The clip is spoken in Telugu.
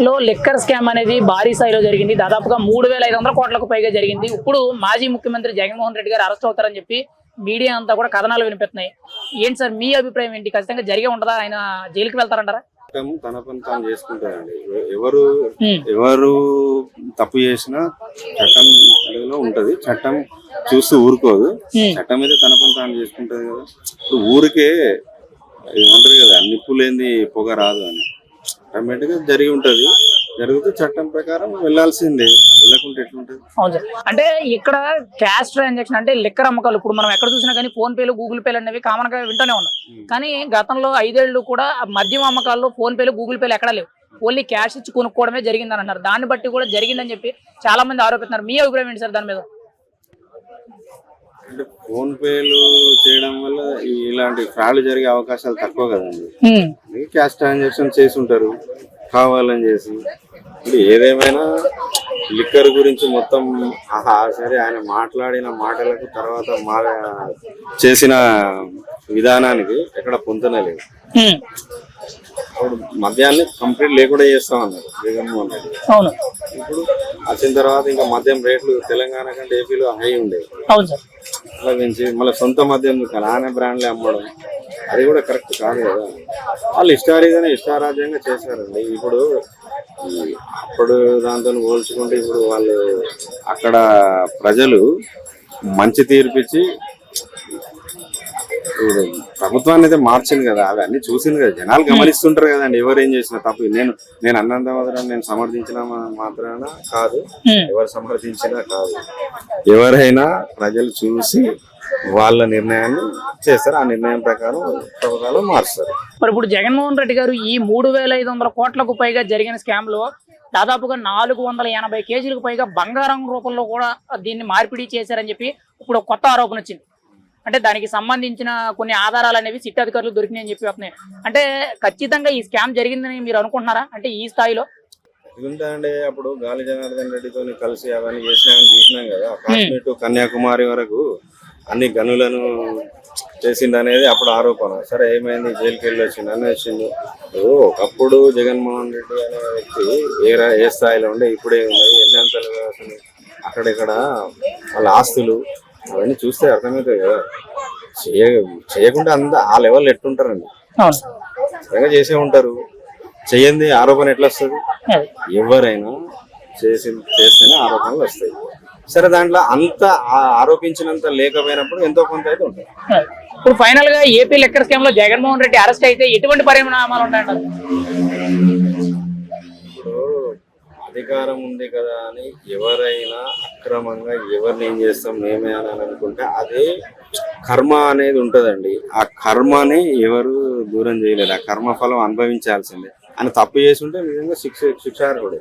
లో లిక్కర్ స్కామ్ అనేది భారీ స్థాయిలో జరిగింది. దాదాపుగా 3,500 కోట్లకు పైగా జరిగింది. ఇప్పుడు మాజీ ముఖ్యమంత్రి జగన్మోహన్ రెడ్డి గారు అరెస్ట్ అవుతారని చెప్పి మీడియా అంతా కూడా కథనాలు వినిపిస్తున్నాయి. ఏంటి సార్ మీ అభిప్రాయం ఏంటి? ఖచ్చితంగా జరిగే ఉంటదా? ఆయన జైలుకి వెళ్తారంటారా? తన పని తాను చేసుకుంటారండి. ఎవరు ఎవరు తప్పు చేసినా చట్టం పరిధిలో ఉంటది. చట్టం చూస్తూ ఊరుకోదు. చట్టం అయితే తన పని తాను చేసుకుంటది కదా. ఇప్పుడు ఊరికే ఏమంటారు కదా, నిప్పు లేని పొగ రాదు అని. ఆటోమేటిక్ గా జరిగి ఉంటది. జరిగితే చట్టం ప్రకారం వెళ్లాల్సిందే. వెళ్ళకుంటే ఎట్లుంటది? అవును సార్. అంటే ఇక్కడ క్యాష్ ట్రాన్సాక్షన్ అంటే లిక్కర్ అమ్మకాలు ఇప్పుడు మనం ఎక్కడ చూసినా కానీ ఫోన్ పేలు, గూగుల్ పేలు అనేవి కామన్ గా వింటూనే ఉన్నాం. కానీ గతంలో 5 ఏళ్లు కూడా మద్యం అమ్మకాల్లో ఫోన్ పేలు, గూగుల్ పేలు ఎక్కడా లేవు. ఓన్లీ క్యాష్ ఇచ్చి కొనుక్కోవడమే జరిగిందని అన్నారు. దాన్ని బట్టి కూడా జరిగిందని చెప్పి చాలా మంది ఆరోపిస్తున్నారు. మీ అభిప్రాయం ఏంటి సార్ దాని మీద? అంటే ఫోన్ పేలు చేయడం వల్ల ఇలాంటి ఫ్రాడ్ జరిగే అవకాశాలు తక్కువ కదండి. క్యాష్ ట్రాన్సాక్షన్ చేసి ఉంటారు కావాలని చేసి. ఇప్పుడు ఏదేమైనా లిక్కర్ గురించి మొత్తం సరే, ఆయన మాట్లాడిన మాటలకు తర్వాత చేసిన విధానానికి ఎక్కడ పొందలేదు. అప్పుడు మద్యాన్ని కంప్లీట్ లేకుండా చేస్తామన్నారు జగన్మోహన్ రెడ్డి. ఇప్పుడు వచ్చిన తర్వాత ఇంకా మద్యం రేట్లు తెలంగాణ కంటే ఏపీలో హై ఉండేవి. అలా పెంచి మళ్ళీ సొంత మద్యం నానే బ్రాండ్లే అమ్మడం, అది కూడా కరెక్ట్ కాదు కదా. వాళ్ళు ఇష్టారాజ్యంగా చేశారండి. ఇప్పుడు అప్పుడు దాంతో పోల్చుకుంటే ఇప్పుడు వాళ్ళు అక్కడ ప్రజలు మంచి తీర్పిచ్చి ప్రభుత్వాన్ని అయితే మార్చింది కదా. అవన్నీ చూసింది కదా, జనాలు గమనిస్తుంటారు కదండి. ఎవరేం చేసినా తప్పు. నేను అన్నంత మాత్రం నేను సమర్థించిన మాత్రాన కాదు, ఎవరు సమర్థించినా కాదు. ఎవరైనా ప్రజలు చూసి వాళ్ళ నిర్ణయాన్ని చేస్తారు. ఆ నిర్ణయం ప్రకారం ప్రభుత్వాలు మారుస్తారు. మరి ఇప్పుడు జగన్మోహన్ రెడ్డి గారు ఈ 3,500 కోట్లకు పైగా జరిగిన స్కామ్ లో దాదాపుగా 480 కేజీలకు పైగా బంగారం రూపంలో కూడా దీన్ని మార్పిడి చేశారని చెప్పి ఇప్పుడు కొత్త ఆరోపణ వచ్చింది. అంటే దానికి సంబంధించిన కొన్ని ఆధారాలు అనేవి సిట్ అధికారులు దొరికినాయని చెప్పి వస్తున్నాయి. అంటే ఖచ్చితంగా ఈ స్కామ్ జరిగిందని మీరు అనుకుంటున్నారా? అంటే ఈ స్థాయిలో అంటే అప్పుడు గాలి జనార్దన్ రెడ్డితో కలిసి అవన్నీ చేసినామని చూసినాం కదా. కాశ్మీర్ టు కన్యాకుమారి వరకు అన్ని గనులను చేసింది అనేది అప్పుడు ఆరోపణ. సరే, ఏమైంది? జైలుకి వెళ్ళి వచ్చింది అని వచ్చింది. ఒకప్పుడు జగన్మోహన్ రెడ్డి అనే వ్యక్తి ఏ స్థాయిలో ఉండే, ఇప్పుడే ఉన్నది, ఎన్ని అంతలు అసలు అక్కడిక్కడ వాళ్ళ ఆస్తులు అవన్నీ చూస్తే అర్థమవుతాయి కదా. చేయకుండా ఆ లెవెల్ ఎట్టుంటారండి. నిజంగా చేసే ఉంటారు. చేయండి ఆరోపణ ఎట్లా వస్తుంది? ఎవరైనా చేస్తేనే ఆరోపణలు వస్తాయి. సరే, దాంట్లో అంత ఆరోపించినంత లేకపోయినప్పుడు ఎంతో కొంత అయితే ఉంటుంది. ఇప్పుడు ఫైనల్ గా ఏపీ లిక్కర్ స్కామ్ లో జగన్మోహన్ రెడ్డి అరెస్ట్ అయితే ఎటువంటి పరిణామాలు ఉంటాయంటారు? ఇప్పుడు అధికారం ఉంది కదా అని ఎవరైనా అక్రమంగా ఎవరిని ఏం చేస్తాం మేమే అని అనుకుంటే అదే కర్మ అనేది ఉంటదండి. ఆ కర్మని ఎవరు దూరం చేయలేరు. ఆ కర్మ ఫలం అనుభవించాల్సిందే. ఆయన తప్పు చేసి ఉంటే నిజంగా శిక్షార్హుడే.